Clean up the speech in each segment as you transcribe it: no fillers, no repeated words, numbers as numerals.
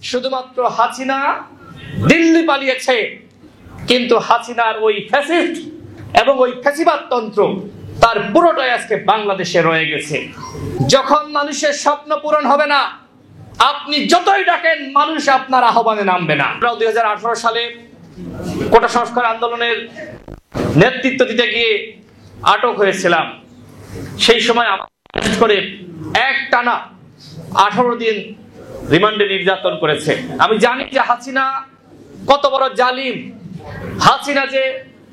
শুধুমাত্র হাসিনা দিল্লি পালিয়েছে, কিন্তু হাসিনার ওই ফ্যাসিস্ট এবং ওই ফ্যাসিবাদ তন্ত্র তার পুরোটাই আজকে বাংলাদেশে রয়ে গেছে। যখন মানুষের স্বপ্ন পূরণ হবে না, আপনি যতই ডাকেন মানুষ আপনার আহ্বানে নামবে না। আমরা 2018 সালে কোটা সংস্কার আন্দোলনের নেতৃত্ব দিতে গিয়ে আটক হয়েছিলাম। সেই সময় আমাদের করে একটানা 18 দিন রিমান্ডে নির্যাতন করেছে। আমি জানি যে হাসিনা কত বড় জালিম। হাসিনা যে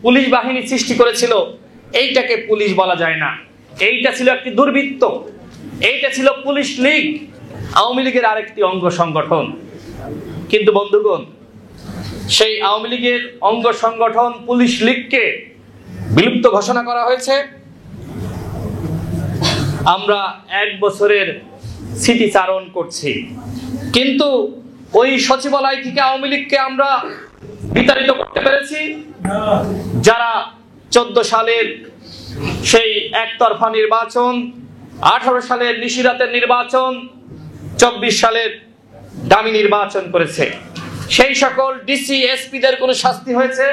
পুলিশ বাহিনী সৃষ্টি করেছিল, এইটাকে পুলিশ বলা যায় না। এইটা ছিল একটি দুর্বৃত্ত, এইটা ছিল পুলিশ লীগ, আওয়ামী লীগের আরেকটি অঙ্গ সংগঠন। কিন্তু বন্ধুগণ, সেই আওয়ামী লীগের অঙ্গ সংগঠন পুলিশ লীগকে বিলুপ্ত ঘোষণা করা হয়েছে। আমরা 1 বছরের স্মৃতিচারণ করছি, কিন্তু ওই সচিবালয় থেকে আওয়ামী লীগকে আমরা বিতাড়িত করতে পেরেছি। যারা 14 সালের সেই একতরফা নির্বাচন, 18 সালের নিশিরাতের নির্বাচন, 24 সালের দামি নির্বাচন করেছে, সেই সকল ডিসি এসপিদের কোনো শাস্তি হয়েছে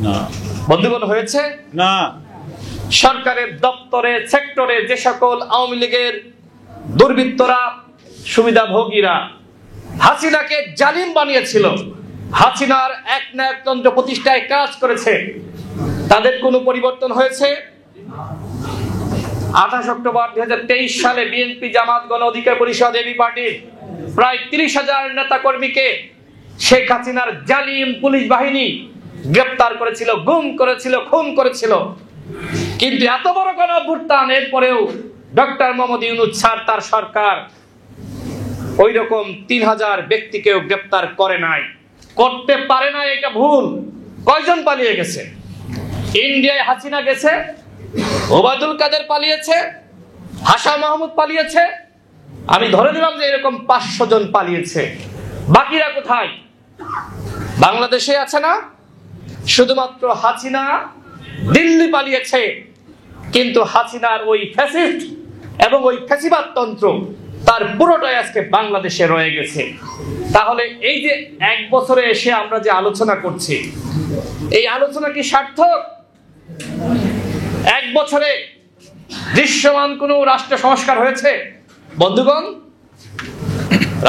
না বন্ধুগণ? হয়েছে না। সরকারের দপ্তরে সেক্টরে যে সকল আওয়ামী লীগের দুর্বৃত্তরা, সুবিধাভোগীরা হাসিনাকে জালিম বানিয়েছিল, হাসিনার এক না একতন্ত্র প্রতিষ্ঠায় কাজ করেছে, তাদের কোনো পরিবর্তন হয়েছে? 28 অক্টোবর 2023 সালে বিএনপি, জামাত, গণ অধিকার পরিষদ, এবি পার্টির প্রায় 30,000 নেতা কর্মীকে শেখ হাসিনার জালিম পুলিশ বাহিনী গ্রেপ্তার করেছিল, গুম করেছিল, খুন করেছিল। কিন্তু এত বড় গণ অভ্যুত্থান, এরপরেও ডক্টর মোহাম্মদ ইউনূস স্যার, তার সরকার ওই রকম 3000 ব্যক্তিকেও গ্রেপ্তার করে নাই, করতে পারে না। এটা ভুল। কয়জন পালিয়ে গেছে? ইন্ডিয়ায় হাসিনা গেছে, ওবায়দুল কাদের পালিয়েছে, হাসান মাহমুদ পালিয়েছে, আমি ধরে নিলাম যে এরকম 500 জন পালিয়েছে। বাকিরা কোথায়? বাংলাদেশে আছে না? শুধুমাত্র হাসিনা দিল্লি পালিয়েছে, কিন্তু হাসিনার ওই ফ্যাসিস্ট এবং ওই ফ্যাসিবাদ তন্ত্র তার পুরোটাই আজকে বাংলাদেশে রয়ে গেছে। তাহলে এই যে 1 বছরে এসে আমরা যে আলোচনা করছি, এই আলোচনা কি সার্থক? 1 বছরে দৃশ্যমান কোন রাষ্ট্র সংস্কার হয়েছে? বন্ধুগণ,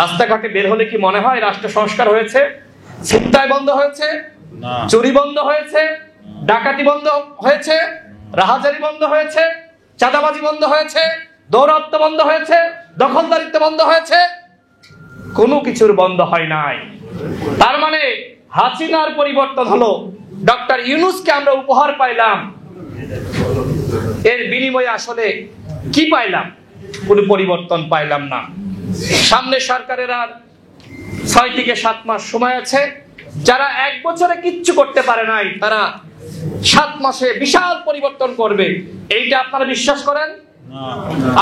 রাস্তাঘাটে বের হলে কি মনে হয় রাষ্ট্র সংস্কার হয়েছে? ছিনতাই বন্ধ হয়েছে, চুরি বন্ধ হয়েছে, ডাকাতি বন্ধ হয়েছে, রাহাজারি বন্ধ হয়েছে, চাঁদাবাজি বন্ধ হয়েছে, দৌরাত্ম বন্ধ হয়েছে, দখলদারিত্ব বন্ধ হয়েছে? কোনো কিছুর বন্ধ হয় নাই। তার মানে হাসিনার পরিবর্তন হলো, ডক্টর ইউনূসকে আমরা উপহার পাইলাম, এর বিনিময়ে আসলে কি পাইলাম? কোনো পরিবর্তন পাইলাম না। সামনে সরকারের আর 6 থেকে 7 মাস সময় আছে। যারা 1 বছরে কিচ্ছু করতে পারে নাই, তারা 7 মাসে বিশাল পরিবর্তন করবে, এইটা আপনারা বিশ্বাস করেন?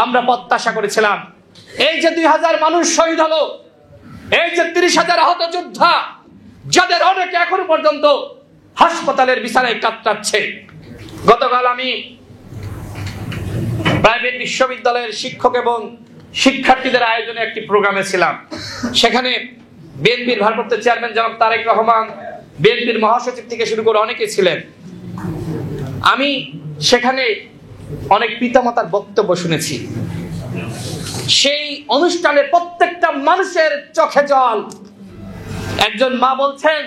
আমরা প্রত্যাশা করেছিলাম, এই যে 2000 মানুষ শহীদ হলো, এই যে 30,000 আহত যোদ্ধা, যাদের অনেকে এখনো পর্যন্ত হাসপাতালের বিছানায় কাতরাচ্ছে। গতকাল আমি প্রাইভেট বিশ্ববিদ্যালয়ের শিক্ষক এবং শিক্ষার্থীদের আয়োজনে একটি প্রোগ্রামে ছিলাম। সেখানে বিএনপির ভারপ্রাপ্ত চেয়ারম্যান জনাব তারেক রহমান, বিএনপির মহাসচিব থেকে শুরু করে অনেকে ছিলেন। আমি সেখানে অনেক পিতামাতার বক্তব্য শুনেছি। সেই অনুষ্ঠানে প্রত্যেকটা মানুষের চোখে জল। একজন মা বলছেন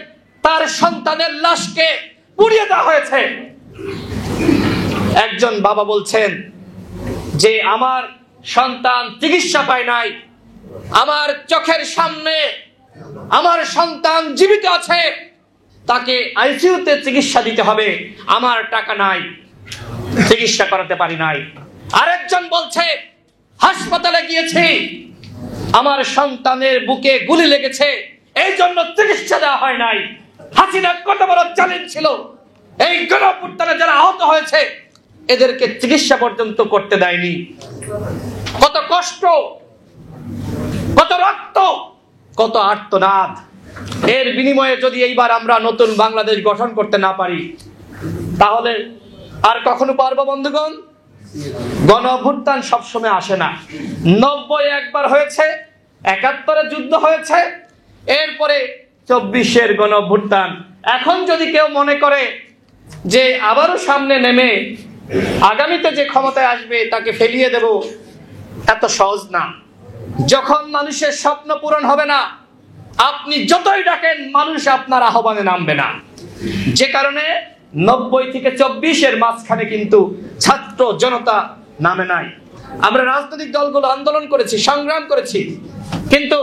তার সন্তানের লাশকে পুড়িয়ে দেওয়া হয়েছে। একজন বাবা বলছেন যে আমার সন্তান চিকিৎসা পায় নাই, আমার চোখের সামনে আমার সন্তান জীবিত আছে, তাকে আইসিইউতে চিকিৎসা দিতে হবে, আমার টাকা নাই, চিকিৎসা করাতে পারি নাই। আরেকজন বলছে হাসপাতালে গিয়েছি, আমার সন্তানের বুকে গুলি লেগেছে, এই জন্য চিকিৎসা দেওয়া হয় নাই। হাসিনা কত বড় জালিম ছিল! এই গণঅভ্যুত্থানে যারা আহত হয়েছে এদেরকে চিকিৎসা পর্যন্ত করতে দেয়নি। কত কষ্ট, কত রক্ত, কত আর্তনাদ! এর বিনিময়ে যদি এইবার আমরা নতুন বাংলাদেশ গঠন করতে না পারি, তাহলে আর কখনো পারবো? বন্ধুগণ, গণ অভ্যুত্থান সবসময় আসে না। 90 একবার হয়েছে, 71-এ যুদ্ধ হয়েছে, এরপরে 24-এর গণঅভ্যুত্থান। এখন যদি কেউ মনে করে যে আবারও সামনে নেমে আগামীতে যে ক্ষমতায় আসবে তাকে ফেলিয়ে দেব, এত সহজ না। যখন মানুষের স্বপ্ন পূরণ হবে না, আপনি যতই ডাকেন মানুষ আপনার আহ্বানে নামবে না। যে কারণে 90 থেকে 24-এর মাঝখানে কিন্তু ছাত্র জনতা নামে নাই। আমরা রাজনৈতিক দলগুলো আন্দোলন করেছি, সংগ্রাম করেছি, কিন্তু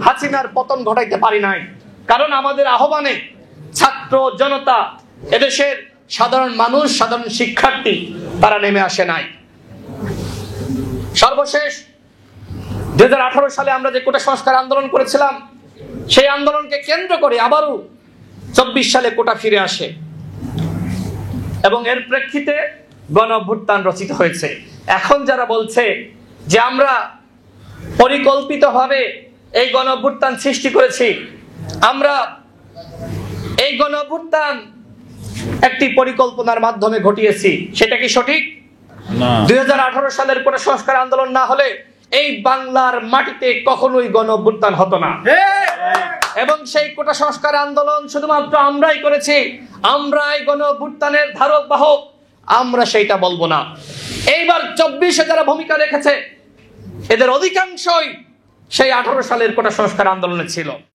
হাসিনার পতন ঘটাইতে পারি নাই, কারণ আমাদের আহ্বানে ছাত্র জনতা, এদেশের সাধারণ মানুষ, সাধারণ শিক্ষার্থী তারা নেমে আসে নাই। সর্বশেষ 2018 সালে আমরা যে কোটা সংস্কার আন্দোলন করেছিলাম, সেই আন্দোলনকে কেন্দ্র করে আবারও 24 সালে কোটা ফিরে আসে এবং এর প্রেক্ষিতে গণঅভ্যুত্থান রচিত হয়েছে। এখন যারা বলছে যে আমরা পরিকল্পিতভাবে এই গণঅভ্যুত্থান সৃষ্টি করেছি, আমরা এই গণঅভ্যুত্থান একটি পরিকল্পনার মাধ্যমে ঘটিয়েছি, সেটা কি সঠিক? না। 2018 সালের কোটা সংস্কার আন্দোলন না হলে এই বাংলার মাটিতে কখনোই গণঅভ্যুত্থান হতো না। এবং সেই কোটা সংস্কার আন্দোলন শুধুমাত্র আমরাই করেছি, আমরাই গণঅভ্যুত্থানের ধারক বাহক, আমরা সেইটা বলবো না। এইবার 24-এ যারা ভূমিকা রেখেছে এদের অধিকাংশই সেই 18 সালের কোটা সংস্কার আন্দোলনে ছিল।